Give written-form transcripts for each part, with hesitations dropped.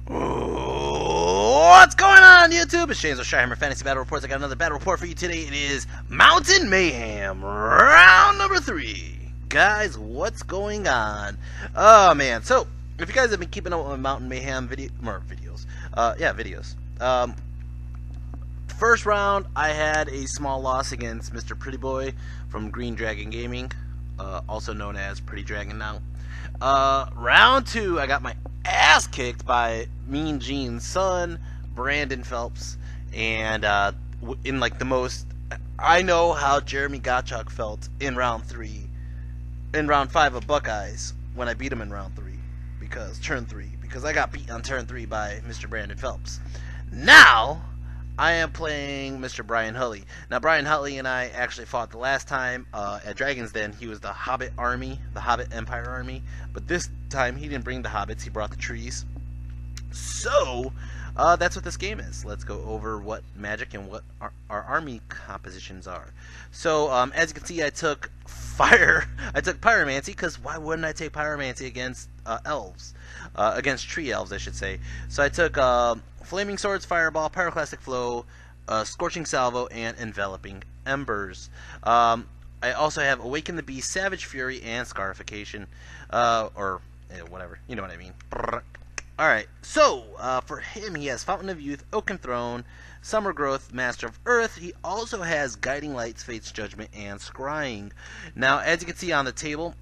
What's going on YouTube? It's James with Shyhammer Fantasy Battle Reports. I got another battle report for you today. It is Mountain Mayhem, round number 3. Guys, what's going on? Oh man, so if you guys have been keeping up with my Mountain Mayhem videos. First round, I had a small loss against Mr. Pretty Boy from Green Dragon Gaming, also known as Pretty Dragon now. Round 2, I got my ass kicked by Mean Gene's son, Brandon Phelps, and in like the most, I know how Jeremy Gottschalk felt in round 5 of Buckeyes when I beat him in round 3, turn 3, because I got beat on turn 3 by Mr. Brandon Phelps. Now I am playing Mr. Brian Hulley. Now, Brian Hulley and I actually fought the last time at Dragon's Den. He was the Hobbit army, the Hobbit Empire army. But this time, he didn't bring the hobbits. He brought the trees. So, that's what this game is. Let's go over what magic and what our army compositions are. So, as you can see, I took fire. I took pyromancy, because why wouldn't I take pyromancy against elves? Against tree elves, I should say. So I took Flaming Swords, Fireball, Pyroclastic Flow, Scorching Salvo, and Enveloping Embers. I also have Awaken the Beast, Savage Fury, and Scarification. Or whatever. You know what I mean. Alright, so for him, he has Fountain of Youth, Oaken Throne, Summer Growth, Master of Earth. He also has Guiding Lights, Fate's Judgment, and Scrying. Now, as you can see on the table,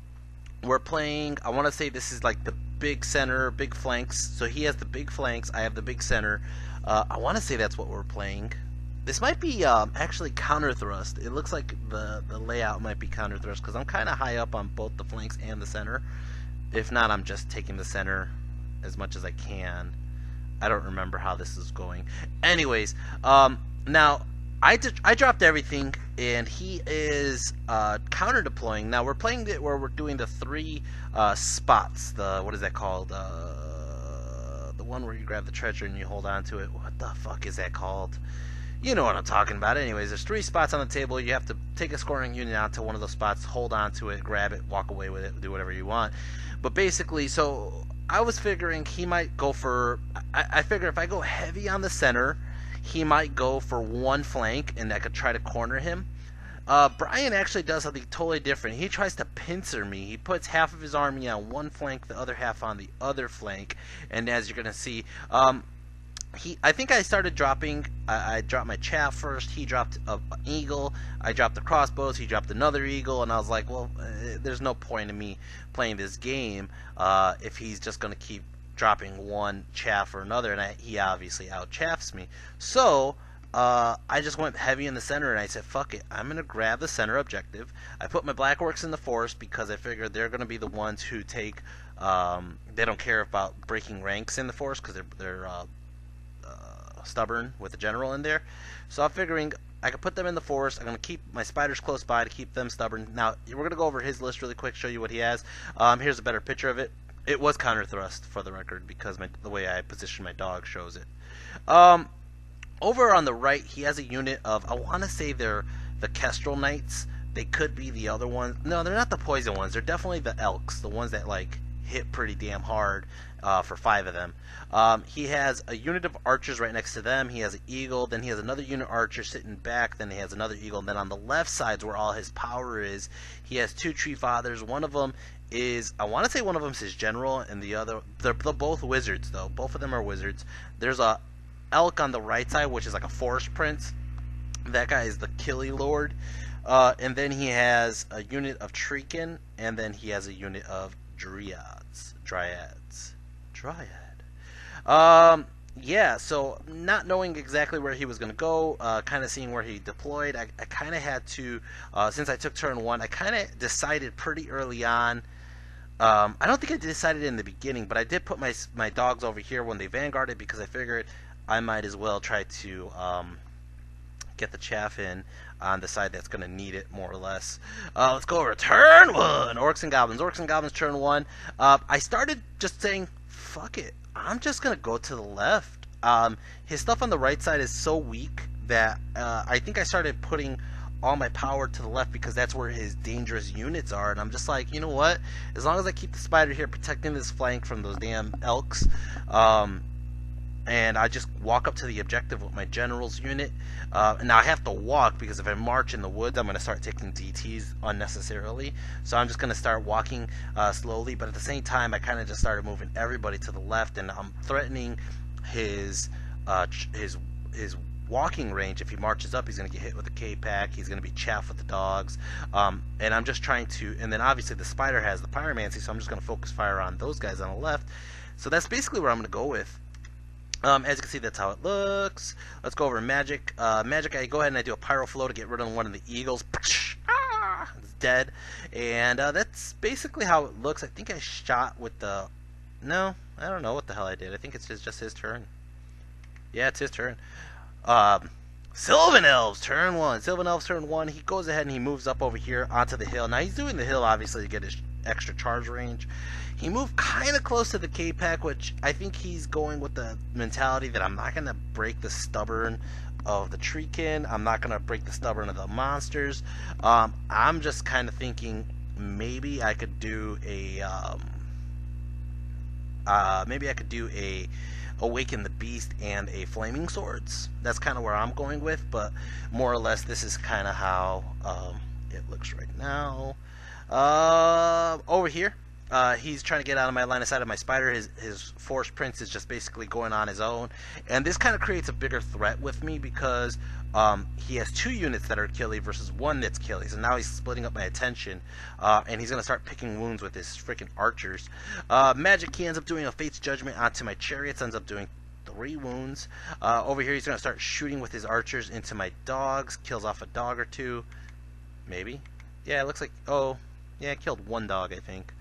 we're playing, I want to say this is like the big center, big flanks. So he has the big flanks, I have the big center. I want to say that's what we're playing. This might be actually counter thrust. It looks like the layout might be counter thrust because I'm kind of high up on both the flanks and the center. If not, I'm just taking the center as much as I can. I don't remember how this is going. Anyways, now I dropped everything, and he is counter deploying. Now we're playing it where we're doing the 3 spots. What is that called? The one where you grab the treasure and you hold on to it. What the fuck is that called? You know what I'm talking about. Anyways, there's 3 spots on the table. You have to take a scoring unit out to one of those spots, hold on to it, grab it, walk away with it, do whatever you want. But basically, so I was figuring he might go for. I figure if I go heavy on the center, he might go for one flank, and I could try to corner him. Brian actually does something totally different. He tries to pincer me. He puts half of his army on one flank, the other half on the other flank. And as you're going to see, I think I started dropping. I dropped my chaff first. He dropped an eagle. I dropped the crossbows. He dropped another eagle. And I was like, well, there's no point in me playing this game if he's just going to keep dropping one chaff or another, and he obviously out-chaffs me. So I just went heavy in the center, and I said, fuck it, I'm going to grab the center objective. I put my Black Orcs in the forest because I figured they're going to be the ones who take, they don't care about breaking ranks in the forest because they're stubborn with the general in there. So I'm figuring I could put them in the forest. I'm going to keep my spiders close by to keep them stubborn. Now, we're going to go over his list really quick, show you what he has. Here's a better picture of it. It was counter thrust, for the record, because the way I position my dog shows it. Over on the right, he has a unit of, I want to say they're the Kestrel Knights. They could be the other ones. No, they're not the poison ones. They're definitely the Elks, the ones that like hit pretty damn hard for 5 of them. He has a unit of archers right next to them. He has an eagle. Then he has another unit of archers sitting back. Then he has another eagle. And then on the left side where all his power is, he has 2 tree fathers. One of them is, I want to say one of them is his general, and the other, they're both wizards though. Both of them are wizards. There's a elk on the right side, which is like a forest prince. That guy is the Killy Lord. And then he has a unit of Treekin, and then he has a unit of Dryads. Yeah, so not knowing exactly where he was going to go, kind of seeing where he deployed, I kind of had to, since I took turn 1, I kind of decided pretty early on. I don't think I decided in the beginning, but I did put my dogs over here when they vanguarded because I figured I might as well try to get the chaff in on the side that's going to need it, more or less. Let's go over turn 1. Orcs and Goblins. Orcs and Goblins, turn 1. I started just saying, fuck it. I'm just going to go to the left. His stuff on the right side is so weak that I think I started putting all my power to the left because that's where his dangerous units are. And I'm just like, you know what? As long as I keep the spider here protecting this flank from those damn elks, and I just walk up to the objective with my general's unit. And now I have to walk because if I march in the woods, I'm going to start taking DTs unnecessarily. So I'm just going to start walking slowly, but at the same time, I kind of just started moving everybody to the left, and I'm threatening his walking range. If he marches up, he's going to get hit with a K-Pack. He's going to be chaffed with the dogs. And I'm just trying to, and then obviously the spider has the pyromancy, so I'm just going to focus fire on those guys on the left. So that's basically what I'm going to go with. As you can see, that's how it looks. Let's go over magic. Magic, I go ahead and I do a pyro flow to get rid of one of the eagles. It's dead. And that's basically how it looks. I think I shot with the... No, I don't know what the hell I did. I think it's just his turn. Yeah, it's his turn. Sylvan Elves, turn 1. Sylvan Elves, turn 1. He goes ahead and he moves up over here onto the hill. Now, he's doing the hill, obviously, to get his extra charge range. He moved kind of close to the K-Pack, which I think he's going with the mentality that I'm not going to break the stubborn of the treekin. I'm not going to break the stubborn of the monsters. I'm just kind of thinking maybe I could do a Awaken the Beast and a Flaming Swords. That's kind of where I'm going with, but more or less this is kind of how it looks right now. Over here, he's trying to get out of my line of sight of my spider. His Forest Prince is just basically going on his own, and this kind of creates a bigger threat with me because he has 2 units that are killy versus 1 that's killy. So now he's splitting up my attention, and he's going to start picking wounds with his freaking archers. Magic, he ends up doing a Fate's Judgment onto my chariots, ends up doing 3 wounds. Over here, he's going to start shooting with his archers into my dogs, kills off a dog or 2, maybe. Yeah, it looks like, oh, yeah, I killed 1 dog, I think.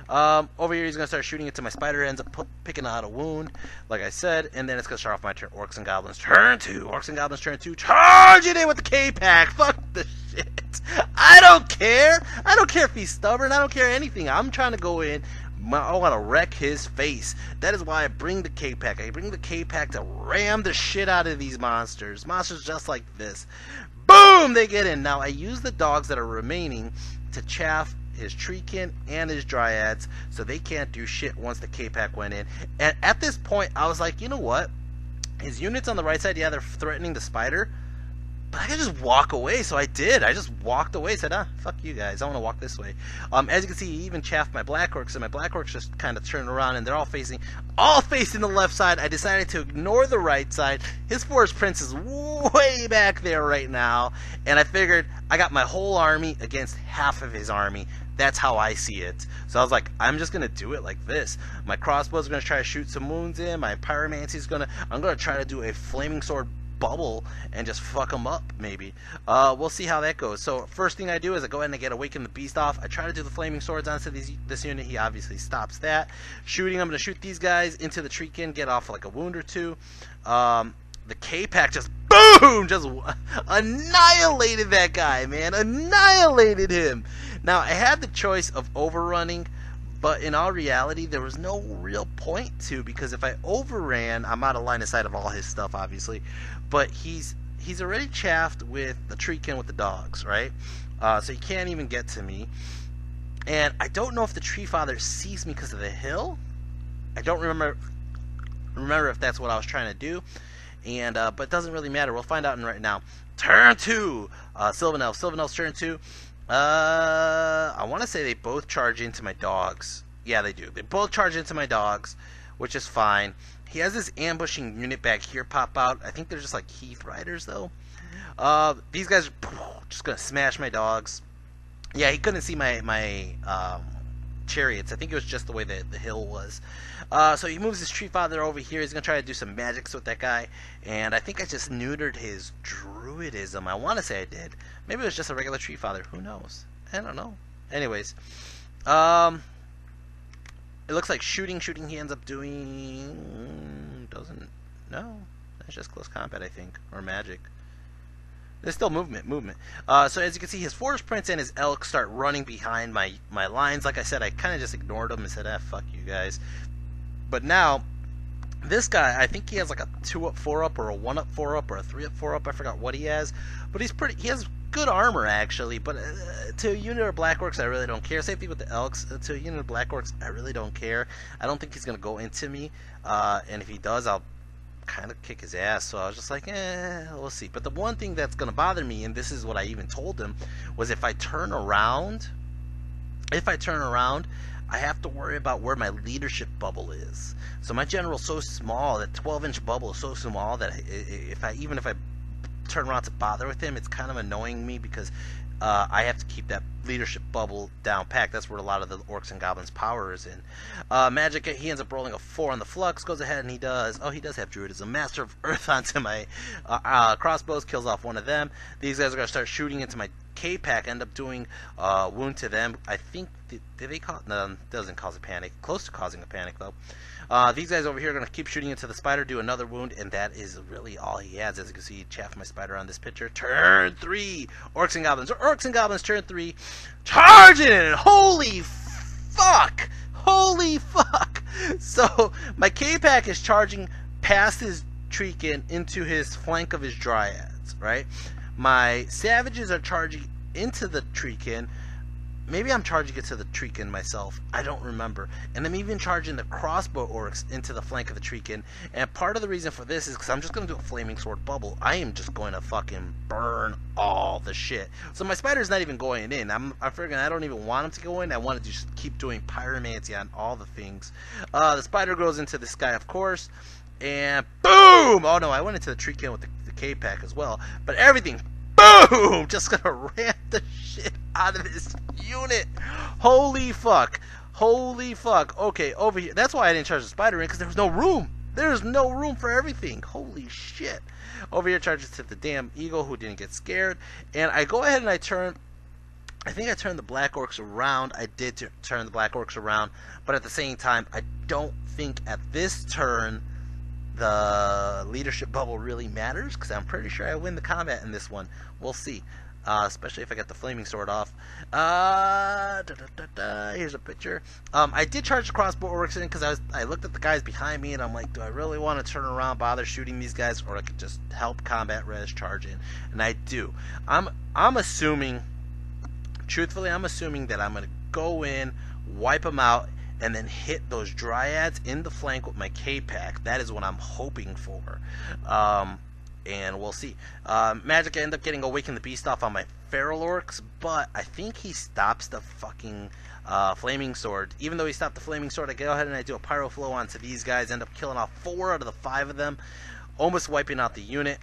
Over here, he's going to start shooting into my spider, ends up picking out a wound, like I said, and then it's going to start off my turn. Orcs and Goblins, turn 2. Orcs and Goblins, turn 2. Charge it in with the K-Pack. Fuck the shit. I don't care. I don't care if he's stubborn. I don't care anything. I'm trying to go in. I want to wreck his face. That is why I bring the K-Pack. I bring the K-Pack to ram the shit out of these monsters. Monsters just like this. Boom! They get in. Now, I use the dogs that are remaining to chaff his treekin and his dryads, so they can't do shit once the K-Pack went in. And at this point, I was like, you know what? His units on the right side, yeah, they're threatening the spider, but I can just walk away. So I did. I just walked away. Said, fuck you guys. I want to walk this way. As you can see, he even chaffed my Black Orcs, and my Black Orcs just kind of turned around, and they're all facing the left side. I decided to ignore the right side. His Forest Prince is way back there right now, and I figured I got my whole army against half of his army. That's how I see it. So I was like, I'm just going to do it like this. My crossbow's going to try to shoot some wounds in. My pyromancy's I'm going to try to do a Flaming Sword bubble and just fuck them up, maybe. We'll see how that goes. So first thing I do is I go ahead and get Awaken the Beast off. I try to do the Flaming Swords onto this unit. He obviously stops that. Shooting, I'm going to shoot these guys into the treekin, get off like a wound or 2. The K-Pack just boom! Just annihilated that guy, man. Annihilated him. Now, I had the choice of overrunning, but in all reality, there was no real point to, because if I overran, I'm out of line of sight of all his stuff, obviously. But he's already chaffed with the treekin with the dogs, right? So he can't even get to me. And I don't know if the Tree Father sees me because of the hill. I don't remember if that's what I was trying to do. And but it doesn't really matter. We'll find out right now. Turn 2. Sylvan Elves. Sylvan Elves turn 2. I want to say they both charge into my dogs. Yeah, they do. They both charge into my dogs, which is fine. He has this ambushing unit back here pop out. I think they're just like Heath Riders, though. These guys are just going to smash my dogs. Yeah, he couldn't see my chariots. I think it was just the way the hill was. So he moves his Tree Father over here. He's going to try to do some magics with that guy. And I think I just neutered his druidism. I want to say I did. Maybe it was just a regular Tree Father. Who knows? I don't know. Anyways. It looks like shooting he ends up doing... Doesn't... No. That's just close combat, I think. Or magic. There's still movement. So as you can see, his Forest Prince and his Elk start running behind my lines. Like I said, I kind of just ignored them and said, fuck you guys. But now, this guy, I think he has like a 2-up, 4-up, or a 1-up, 4-up, or a 3-up, 4-up. I forgot what he has. But he has good armor, actually. But to a unit of Black Orcs, I really don't care. Same thing with the Elks. To a unit of Black Orcs, I really don't care. I don't think he's going to go into me. And if he does, I'll kind of kick his ass. So I was just like, we'll see. But the one thing that's going to bother me, and this is what I even told him, was if I turn around, I have to worry about where my leadership bubble is. So my general's so small, that 12-inch bubble is so small that even if I turn around to bother with him, it's kind of annoying me because I have to keep that leadership bubble down packed. That's where a lot of the Orcs and Goblins' power is in. Magic, he ends up rolling a 4 on the Flux, goes ahead and he does have Druidism. Master of Earth onto my crossbows, kills off one of them. These guys are going to start shooting into my K-Pack, end up doing wound to them. I think, did they cause, no, doesn't cause a panic. Close to causing a panic, though. These guys over here are going to keep shooting into the spider, do another wound, and that is really all he has. As you can see, chaff my spider on this picture. Turn 3, Orcs and Goblins. Orcs and Goblins, turn 3, charging! Holy fuck! Holy fuck! So, my K-Pack is charging past his Treekin into his flank of his Dryads, right? My Savages are charging into the Treekin. Maybe I'm charging it to the Treekin myself. I don't remember. And I'm even charging the crossbow orcs into the flank of the Treekin. And part of the reason for this is because I'm just going to do a flaming sword bubble. I am just going to fucking burn all the shit. So my spider's not even going in. I'm figuring I don't even want him to go in. I want to just keep doing pyromancy on all the things. The spider goes into this guy, of course. And boom! Oh no, I went into the Treekin with the K-Pack as well. But everything, boom! Just going to ramp the shit out of this unit. Holy fuck. Holy fuck. Okay, over here. That's why I didn't charge the spider in, because there was no room. There's no room for everything. Holy shit. Over here charges to the damn eagle who didn't get scared. And I go ahead and I think I turned the black orcs around. I did turn the black orcs around. But at the same time, I don't think at this turn the leadership bubble really matters, because I'm pretty sure I win the combat in this one. We'll see. Especially if I get the flaming sword off. Here's a picture. I did charge the crossbow orcs in because I looked at the guys behind me and I'm like, do I really want to turn around, bother shooting these guys, or I could just help combat res charge in? And I do. I'm assuming, truthfully, I'm assuming that I'm gonna go in, wipe them out, and then hit those Dryads in the flank with my K-Pack. That is what I'm hoping for. And we'll see. Magic, I end up getting Awaken the Beast off on my Feral Orcs, but I think he stops the fucking Flaming Sword. Even though he stopped the Flaming Sword, I go ahead and I do a Pyro Flow onto these guys, end up killing off 4 out of the 5 of them, almost wiping out the unit.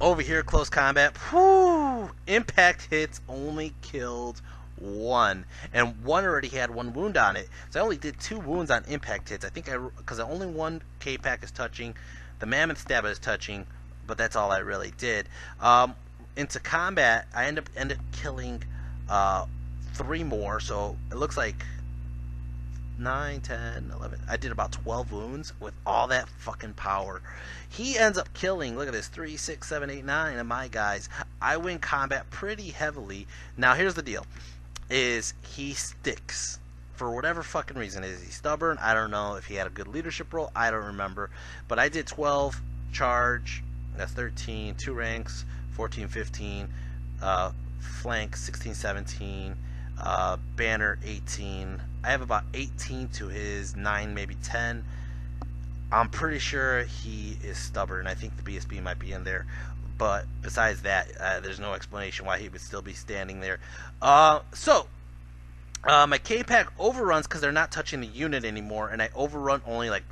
Over here, close combat. Whew! Impact hits only killed 1, and 1 already had 1 wound on it. So I only did 2 wounds on impact hits. I think because only 1 K-Pack is touching, the Mammoth Stabber is touching, but that's all I really did. Into combat, I end up killing 3 more, so it looks like 9, 10, 11. I did about 12 wounds with all that fucking power. He ends up killing, look at this, 3, 6, 7, 8, 9 of my guys. I win combat pretty heavily. Now here's the deal, is he sticks. For whatever fucking reason. Is he stubborn? I don't know. If he had a good leadership role, I don't remember. But I did 12 charge, that's 13, 2 ranks, 14, 15, flank 16, 17, banner 18. I have about 18 to his 9, maybe 10. I'm pretty sure he is stubborn. I think the BSB might be in there. But besides that, there's no explanation why he would still be standing there. My K-Pack overruns because they're not touching the unit anymore, and I overrun only like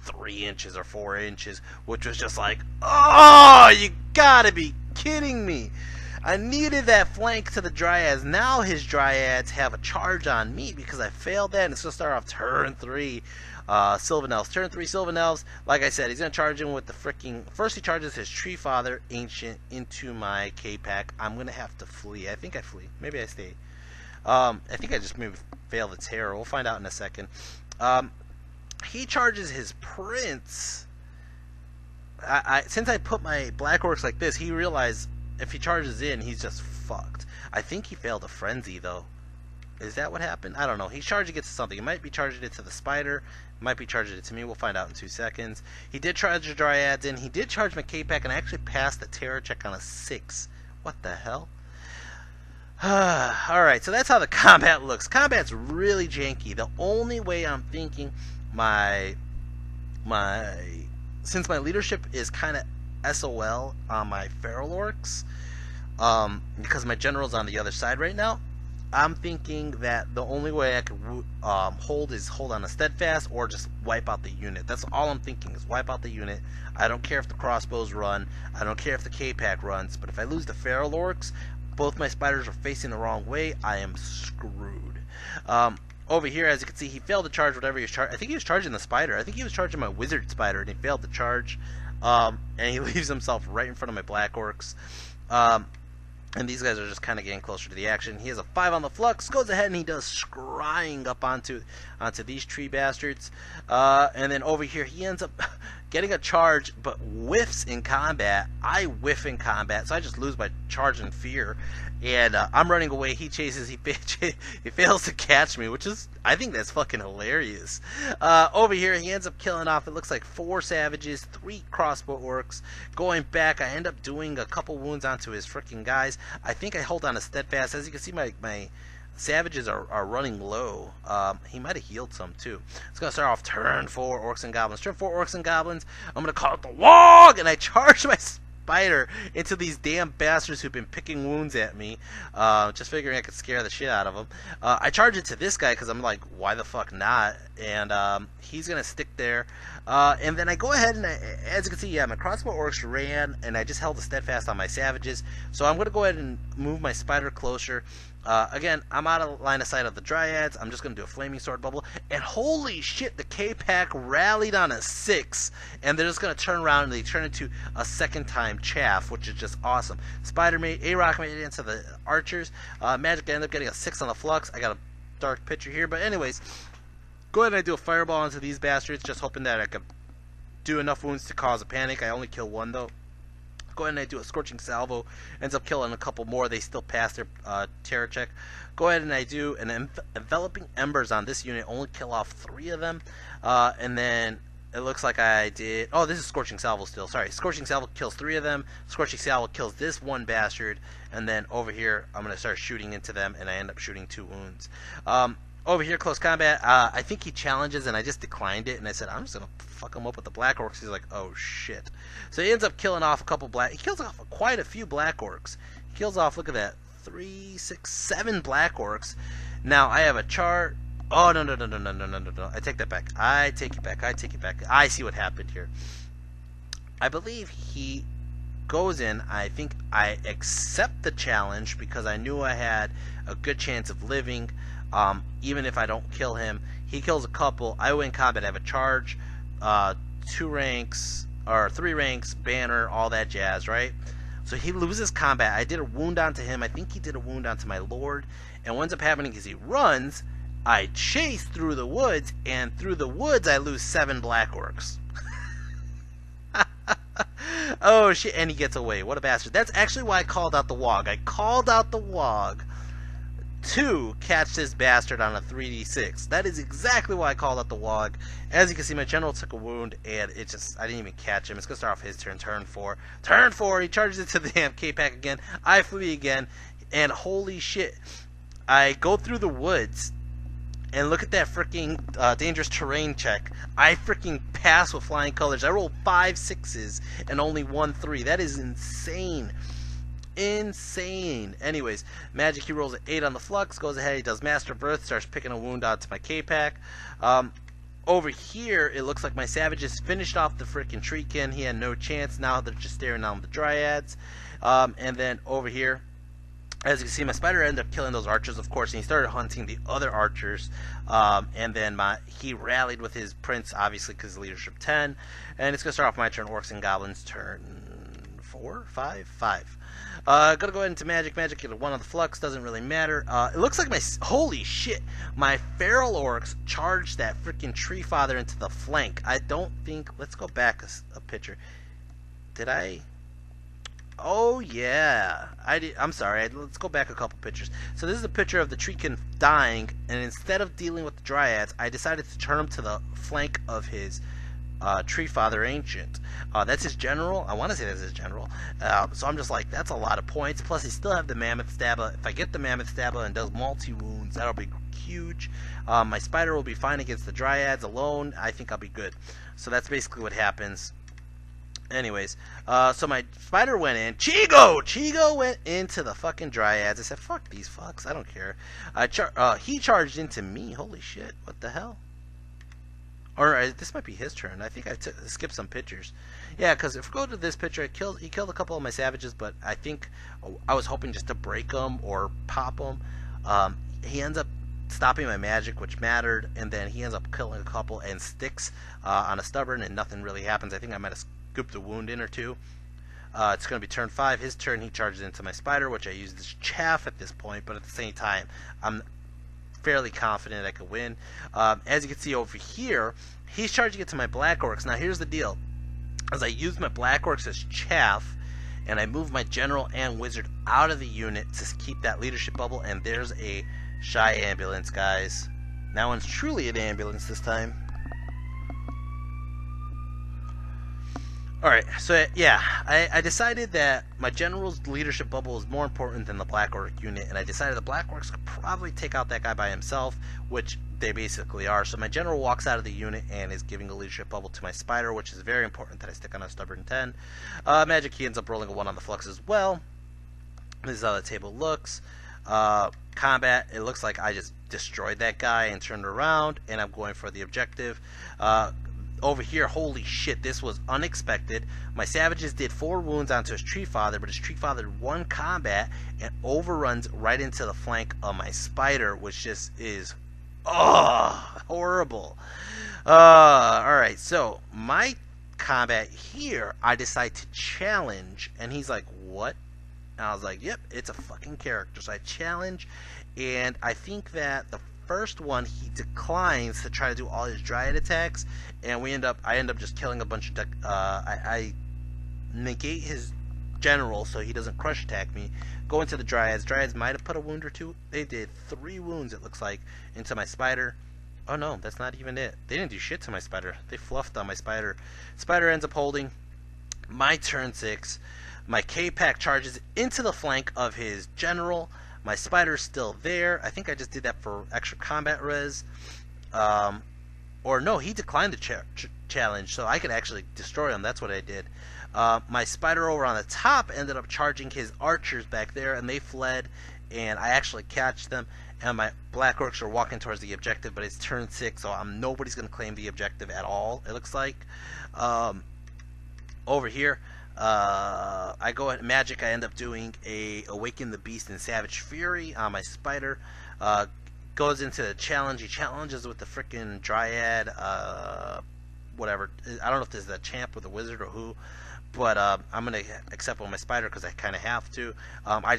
3 inches or 4 inches, which was just like, oh, you gotta be kidding me. I needed that flank to the Dryads. Now his Dryads have a charge on me because I failed that, and it's going to start off turn 3. Sylvan Elves. Turn 3 Sylvan Elves. Like I said, he's going to charge in with the freaking... First he charges his Tree Father Ancient into my K-Pack. I'm going to have to flee. I think I flee. Maybe I stay. I think I just maybe fail the terror. We'll find out in a second. He charges his Prince. Since I put my Black Orcs like this, he realized if he charges in, he's just fucked. I think he failed a Frenzy, though. Is that what happened? I don't know. He's charging it to something. He might be charging it to the Spider. He might be charging it to me. We'll find out in 2 seconds. He did charge the Dryads in. He did charge my K-Pack, and I actually passed the terror check on a 6. What the hell? Alright, so that's how the combat looks. Combat's really janky. The only way I'm thinking my since my leadership is kind of SOL on my feral orcs, because my general's on the other side right now, I'm thinking that the only way I could hold is hold on a steadfast or just wipe out the unit. That's all I'm thinking, is wipe out the unit. I don't care if the crossbows run. I don't care if the K-Pack runs. But if I lose the feral orcs, both my spiders are facing the wrong way, I am screwed. Over here, as you can see, he failed to charge whatever he was charging. I think he was charging the spider. I think he was charging my wizard spider, and he failed to charge. And he leaves himself right in front of my black orcs. And these guys are just kind of getting closer to the action. He has a 5 on the flux, goes ahead and he does scrying up onto these tree bastards. And then over here, he ends up getting a charge, but whiffs in combat. I whiff in combat, so I just lose my charge and fear. And I'm running away. He chases. He fails to catch me, which is, I think that's fucking hilarious. Over here, he ends up killing off, it looks like 4 savages, 3 crossbow orcs. Going back, I end up doing a couple wounds onto his freaking guys. I think I hold on a steadfast. As you can see, my savages are running low. He might have healed some too. It's going to start off turn 4 orcs and goblins. Turn 4 orcs and goblins. I'm going to call it the Wog, and I charge my spider into these damn bastards who've been picking wounds at me, just figuring I could scare the shit out of them. I charge it to this guy because I'm like, why the fuck not? And he's gonna stick there, and then I go ahead and as you can see, yeah, my crossbow orcs ran, and I just held the steadfast on my savages. So I'm gonna go ahead and move my spider closer. Again, I'm out of line of sight of the dryads. I'm just going to do a flaming sword bubble. And holy shit, the K-Pack rallied on a 6. And they're just going to turn around and they turn into a second time chaff, which is just awesome. Spider made, A-Rock made it into the archers. Magic ended up getting a 6 on the flux. I got a dark picture here. But anyways, go ahead and I do a fireball into these bastards, just hoping that I could do enough wounds to cause a panic. I only kill 1 though. Go ahead and I do a scorching salvo, ends up killing a couple more. They still pass their terror check. Go ahead and I do an enveloping embers on this unit, only kill off 3 of them. And then it looks like I did, oh, this is scorching salvo still, sorry. Scorching salvo kills 3 of them. Scorching salvo kills this 1 bastard. And then over here, I'm going to start shooting into them, and I end up shooting 2 wounds. Over here, close combat, I think he challenges, and I just declined it, and I said, I'm just going to fuck him up with the black orcs. He's like, oh shit. So he ends up killing off a couple he kills off quite a few black orcs. He kills off, look at that, 3, 6, 7 black orcs. Now, I have a chart. Oh, no. I take that back. I take it back. I see what happened here. I believe he goes in. I think I accept the challenge because I knew I had a good chance of living. Even if I don't kill him, he kills a couple. I win combat. I have a charge, 2 ranks or 3 ranks, banner, all that jazz, right? So he loses combat. I did a wound onto him. I think he did a wound onto my lord. And what ends up happening is he runs. I chase through the woods, and through the woods I lose 7 black orcs. Oh shit! And he gets away. What a bastard! That's actually why I called out the Wog. I called out the Wog to catch this bastard on a 3d6. That is exactly why I called out the Wog. As you can see, my general took a wound, and it just, I didn't even catch him. It's going to start off his turn, turn 4. Turn 4, he charges it to the damn K-Pack again. I flee again, and holy shit. I go through the woods, and look at that freaking dangerous terrain check. I freaking pass with flying colors. I rolled 5 6s and only 1 3. That is insane. Insane. Anyways, Magic, he rolls an 8 on the flux, goes ahead, he does Master Birth, starts picking a wound out to my K-Pack. Over here, it looks like my savages finished off the freaking Treekin. He had no chance. Now they're just staring down the Dryads. And then over here, as you can see, my spider ended up killing those archers, of course, and he started hunting the other archers. And then he rallied with his prince, obviously, because leadership 10. And it's going to start off my turn, Orcs and Goblins, turn 4, 5. Gonna go ahead into Magic. Magic, get a 1 on the flux, doesn't really matter. It looks like holy shit, my feral orcs charged that freaking tree father into the flank. I don't think, let's go back a picture. Did I? Oh yeah, I did. I'm sorry. Let's go back a couple pictures. So this is a picture of the Treekin dying, and instead of dealing with the Dryads, I decided to turn him to the flank of his Tree Father Ancient. That's his general. I want to say that's his general. So I'm just like, that's a lot of points. Plus, he still have the Mammoth Stabba. If I get the Mammoth Stabba and does multi-wounds, that'll be huge. My spider will be fine against the Dryads alone. I think I'll be good. So that's basically what happens. Anyways, so my spider went in. Chigo went into the fucking dryads. I said, fuck these fucks. I don't care. He charged into me. Holy shit. What the hell? Or this might be his turn. I think I skipped some pictures. Yeah, because if we go to this picture, he killed a couple of my savages, but I think I was hoping just to break them or pop them. He ends up stopping my magic, which mattered, and then he ends up killing a couple and sticks on a stubborn, and nothing really happens. I think I might have scooped a wound in or two. It's going to be turn 5. His turn, he charges into my spider, which I used as chaff at this point, but at the same time, I'm fairly confident I could win. As you can see over here, he's charging it to my black orcs. Now here's the deal. As I use my black orcs as chaff, and I move my general and wizard out of the unit to keep that leadership bubble, and there's a shy ambulance, guys. That one's truly an ambulance this time. Alright, so yeah, I decided that my general's leadership bubble is more important than the black orc unit, and I decided the black orcs could probably take out that guy by himself, which they basically are. So my general walks out of the unit and is giving a leadership bubble to my spider, which is very important that I stick on a stubborn 10. Magic, he ends up rolling a 1 on the flux as well. This is how the table looks. Combat, it looks like I just destroyed that guy and turned around, and I'm going for the objective. Over here, holy shit, this was unexpected. My savages did 4 wounds onto his tree father, but his tree father won combat and overruns right into the flank of my spider, which just is horrible. Alright, so my combat here, I decide to challenge, and he's like, what? And I was like, yep, it's a fucking character. So I challenge, and I think that the first one he declines to try to do all his dryad attacks, and I end up just killing a bunch of I negate his general so he doesn't crush attack me. Go into the dryads. Dryads might have put a wound or 2. They did 3 wounds, it looks like, into my spider. Oh no, that's not even it. They didn't do shit to my spider. They fluffed on my spider. Spider ends up holding. My turn 6. My K-Pack charges into the flank of his general. My spider's still there. I think I just did that for extra combat res. Or no, he declined the challenge, so I could actually destroy him. That's what I did. My spider over on the top ended up charging his archers back there, and they fled, and I actually catch them. And my black orcs are walking towards the objective, but it's turn 6, so nobody's going to claim the objective at all, it looks like. Over here, I go at magic. I end up doing a Awaken the Beast and Savage Fury on my spider. Goes into the challenge. He challenges with the freaking Dryad, whatever. I don't know if this is a champ with a wizard or who, but I'm gonna accept with my spider because I kind of have to. I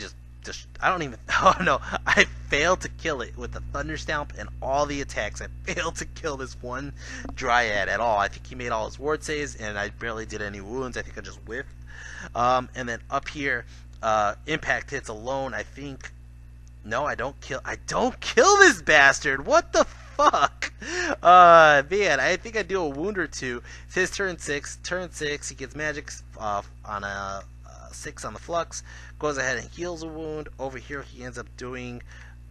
don't even. Oh no! I failed to kill it with the Thunder Stamp and all the attacks. I failed to kill this one Dryad at all. I think he made all his ward saves, and I barely did any wounds. I think I just whiffed. And then up here, impact hits alone. I think. No, I don't kill. I don't kill this bastard. What the fuck? Man, I think I do a wound or 2. It's his turn 6. Turn 6, he gets magic on a 6 on the flux. Goes ahead and heals a wound. Over here, he ends up doing.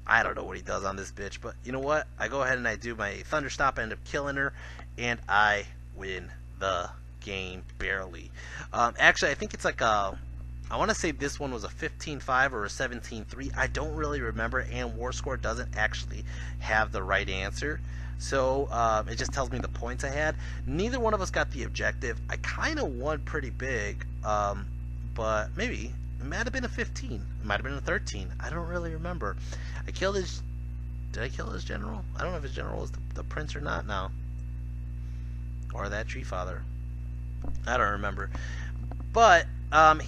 I don't know what he does on this bitch, but you know what? I go ahead and I do my Thunder Stop. I end up killing her, and I win the game barely. Actually, I think it's like a. I want to say this one was a 15-5 or a 17-3. I don't really remember, and War Score doesn't actually have the right answer. So it just tells me the points I had. Neither one of us got the objective. I kind of won pretty big, but maybe. It might have been a 15. It might have been a 13. I don't really remember. I killed his... Did I kill his general? I don't know if his general was the prince or not now. Or that tree father. I don't remember. But...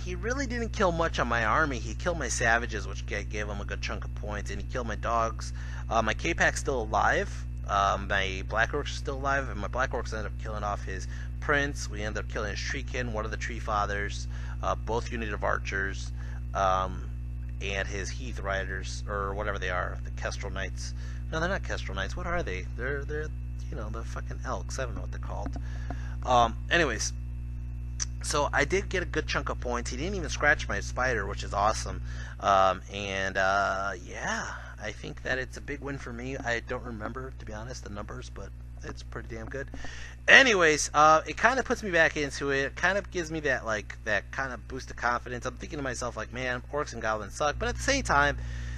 he really didn't kill much on my army. He killed my savages, which gave him a good chunk of points, and he killed my dogs. My K-Pack's still alive. My Black Orcs are still alive, and my Black Orcs ended up killing off his prince. We ended up killing his treekin, one of the tree fathers, both unit of archers, and his heath riders, or whatever they are, the Kestrel Knights. No, they're not Kestrel Knights. What are they? They're you know, the fucking Elks. I don't know what they're called. Anyways. So I did get a good chunk of points. He didn't even scratch my spider, which is awesome. Yeah, I think that it's a big win for me. I don't remember, to be honest, the numbers, but it's pretty damn good. Anyways, it kind of puts me back into it. It kind of gives me that kind of boost of confidence. I'm thinking to myself like, man, Orcs and Goblins suck, but at the same time,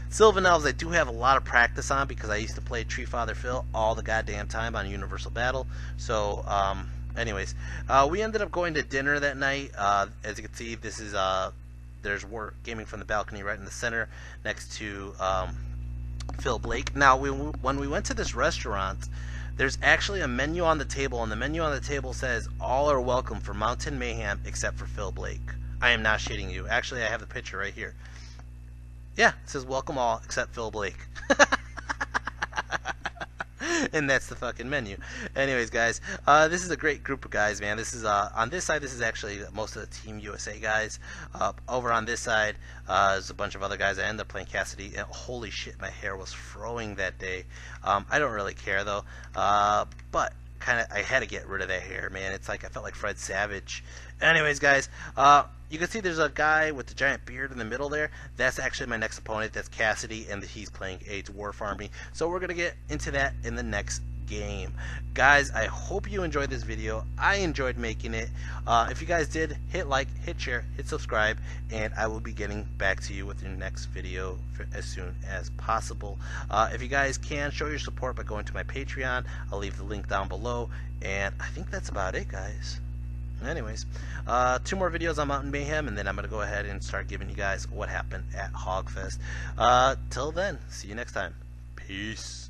Sylvan Elves I do have a lot of practice on because I used to play Tree Father Phil all the goddamn time on Universal Battle. So, anyways, we ended up going to dinner that night. As you can see, this is there's War Gaming from the balcony right in the center next to Phil Blake. Now, when we went to this restaurant, there's actually a menu on the table, and the menu on the table says all are welcome for Mountain Mayhem except for Phil Blake. I am not shitting you. Actually, I have the picture right here. Yeah, it says welcome all except Phil Blake. And that's the fucking menu. Anyways, guys, this is a great group of guys, man. This is on this side. This is actually most of the Team USA guys. Over on this side, there's a bunch of other guys. I ended up playing Cassidy, and holy shit, my hair was throwing that day. I don't really care though, but kind of I had to get rid of that hair, man. It's like I felt like Fred Savage. Anyways, guys, you can see there's a guy with the giant beard in the middle there. That's actually my next opponent. That's Cassidy, and he's playing a Dwarf Army. So we're going to get into that in the next game. Guys, I hope you enjoyed this video. I enjoyed making it. If you guys did, hit like, hit share, hit subscribe, and I will be getting back to you with your next video as soon as possible. If you guys can, show your support by going to my Patreon. I'll leave the link down below, and I think that's about it, guys. Anyways, 2 more videos on Mountain Mayhem, and then I'm going to go ahead and start giving you guys what happened at Hogfest. Till then, see you next time. Peace.